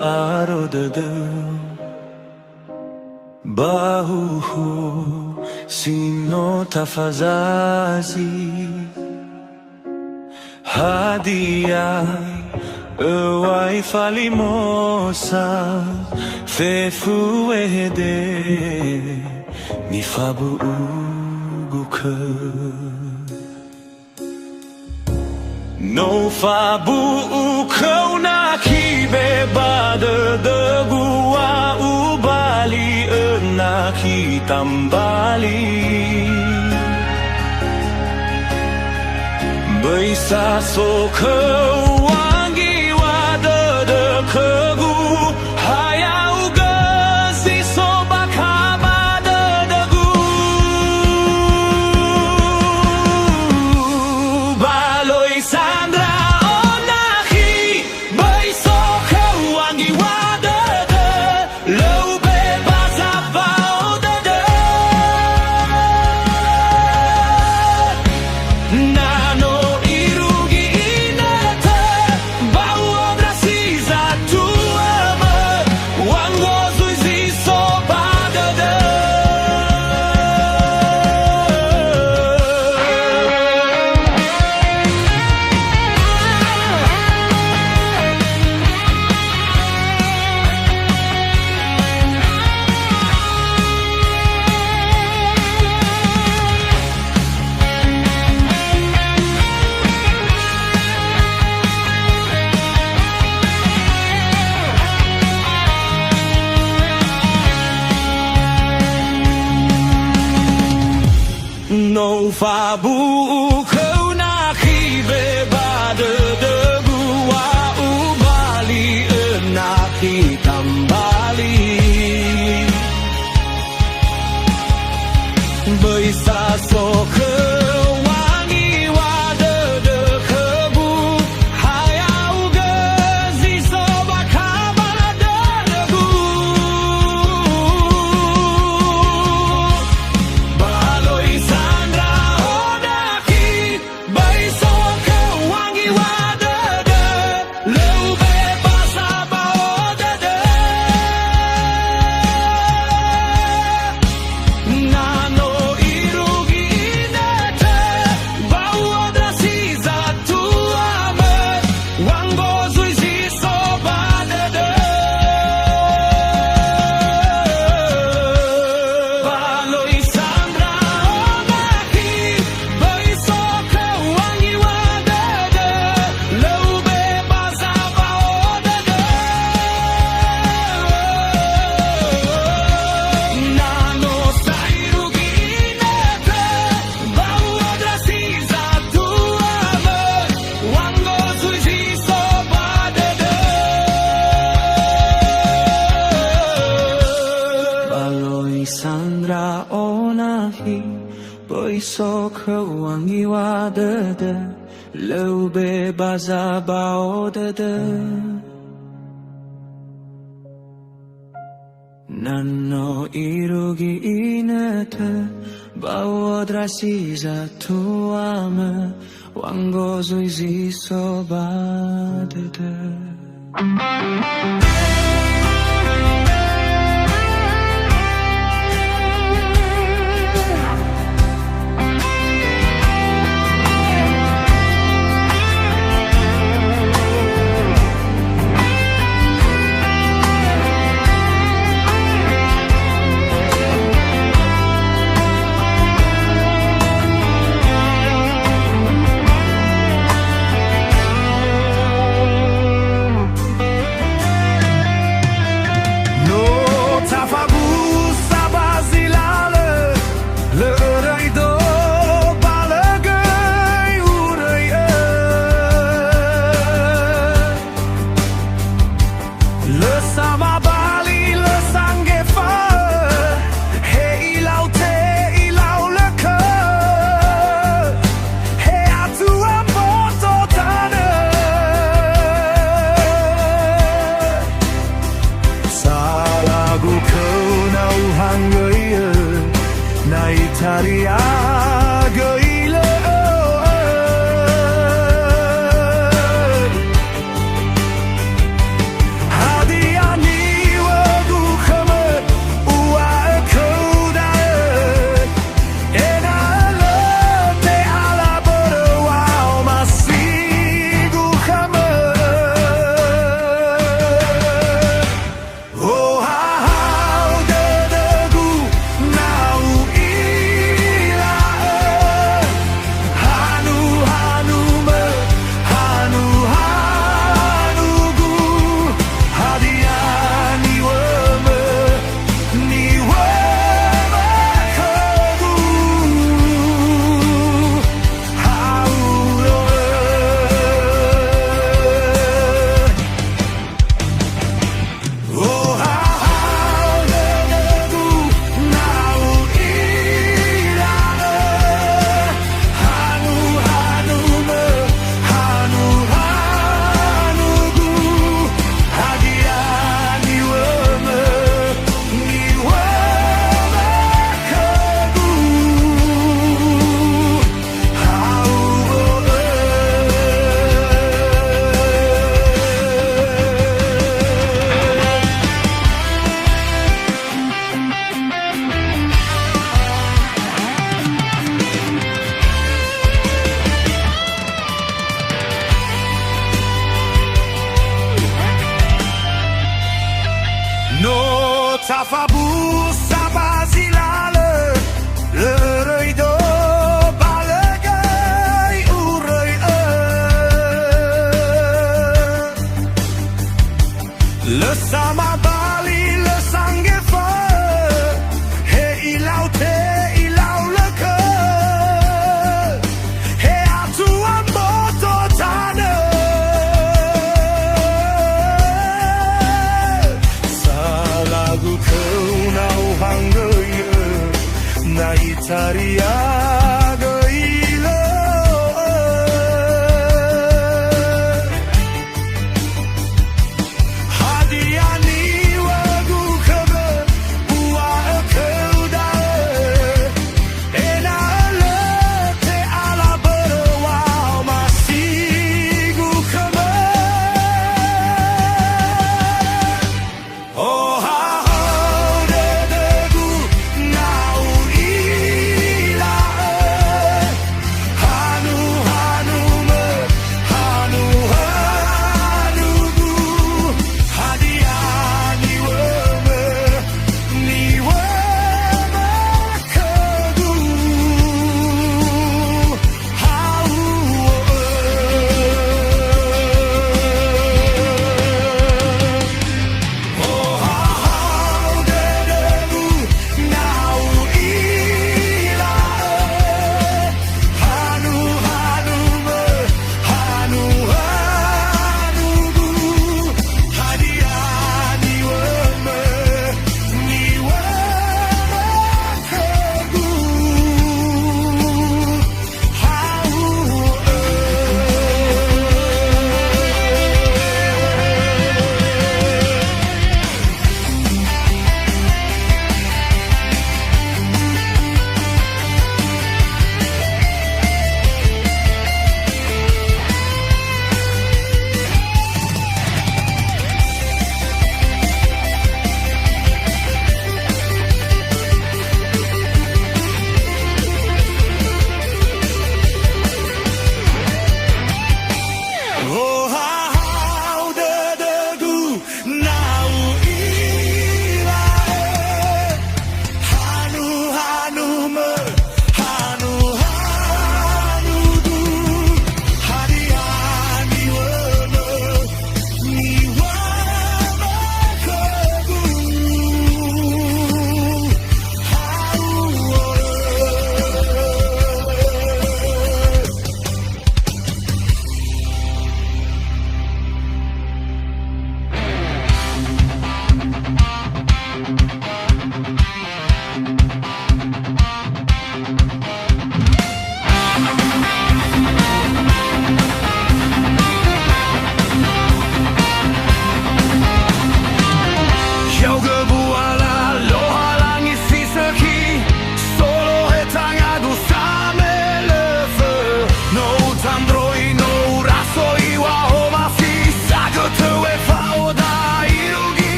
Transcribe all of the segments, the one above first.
arodada Bahu sino tafazazi Hadia Ewai falimosa Fefu ehede Nifabu uguka No fabu ukau na kibe bada de gua ubali na kitambali Baisa so wangi wada de kegu hayau gazi so bakaba de gu baloi Sandra onahi baisa wangi wada de lobe bazaba de nano No fabu kau na khibe bada de gua ubali na kitambali Baisa so wangi wada de kebu hayau gazi so bakaba de gu baloi Sandra onaki baisa wangi wada de lobe basaba de nano Sandra onahi boiso wangi wadada lobe bazaba odada Nano irugi inata bawodrasi za tuama wangozo iziso badada Italia gila Hadi Safabu sabazilale lărăi do balăgăi urăi lăsama bali lăsanghe fă he ilau te ilau lăcă he atu amboto tană salagu kau nau hangăie na itaria găilă hadiani wagu kăbă ua kău da ena lă te ala bără wow masigu kăbă oh ha ho de gu nau ila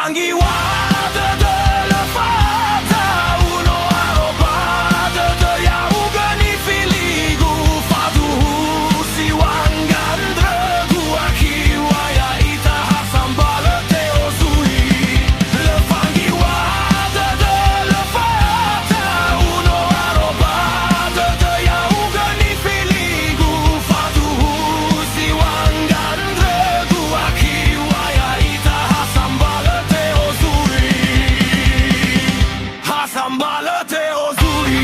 fanghi guarda della fata uno arrobata de yauga ni filigu fatu si wangandra gua kiwaya ita hasambala te ozui le fanghi guarda della fata uno arrobata de yauga ni filigu fatu si wangandra gua kiwaya ita hasambala te ozui hasambala te ozui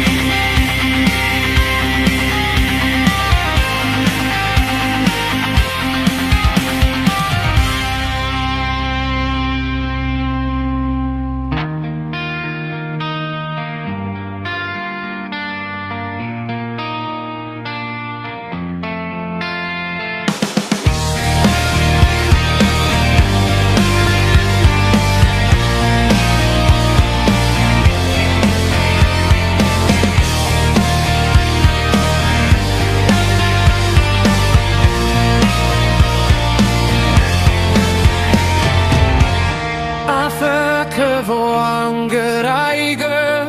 Voangeraiger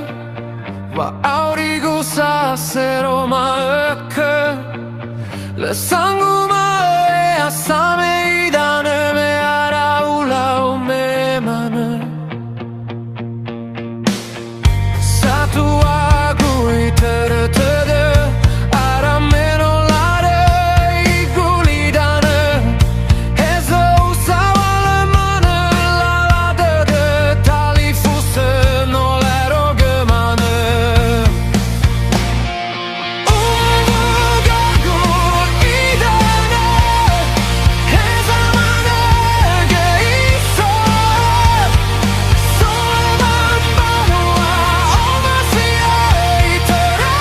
wa aurigu sasero maöke le sanguma e asame idane me araula me mane satu agui tertede arameno lare igulidane ezo usawale mane la de tali fusse no lero gemane gagu idane ezamane ge iso soleman banua omasia itera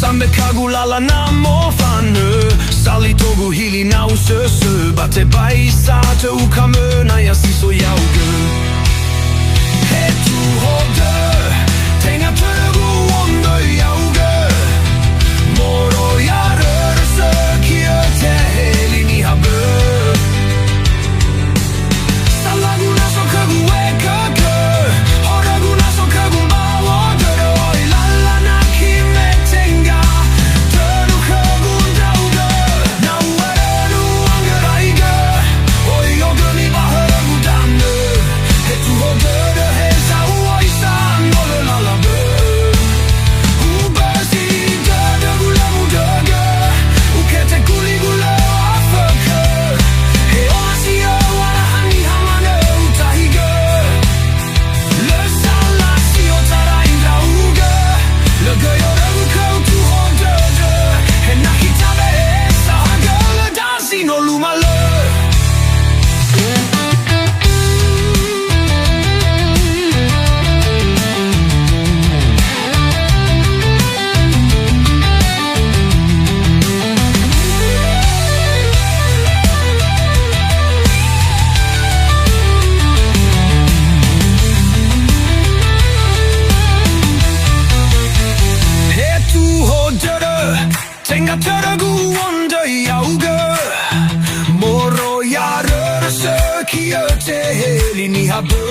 Sambe kagulala na mo fanu Salito Tugu hili na usösö Bate baisa te ukamö Na jag ser så jauge He tu hode Tenga tögu ondo jauge Moro ja rörelse Kiöte heli ni habö Salaguna so kögu ekö Horaguna so kögu mawo dörö Oi lalla na kime tenga Tönu kögu dauge Na uarönu angeraige Oi ogöni bahögu danne He tu hodöre he sa uoisa Nolle lalla bö Ubösi döde gulemu döge Ukete guli gule afökö He oasio wala hani hamane utahige Le sala sio tara indra uge Le göjore ukau tu hodöde He nakitabe esa hage Le dansi no lumale He tu hodöre Tenga törägu ondo jauge Moro ja rörelse Kiöte heli ni habö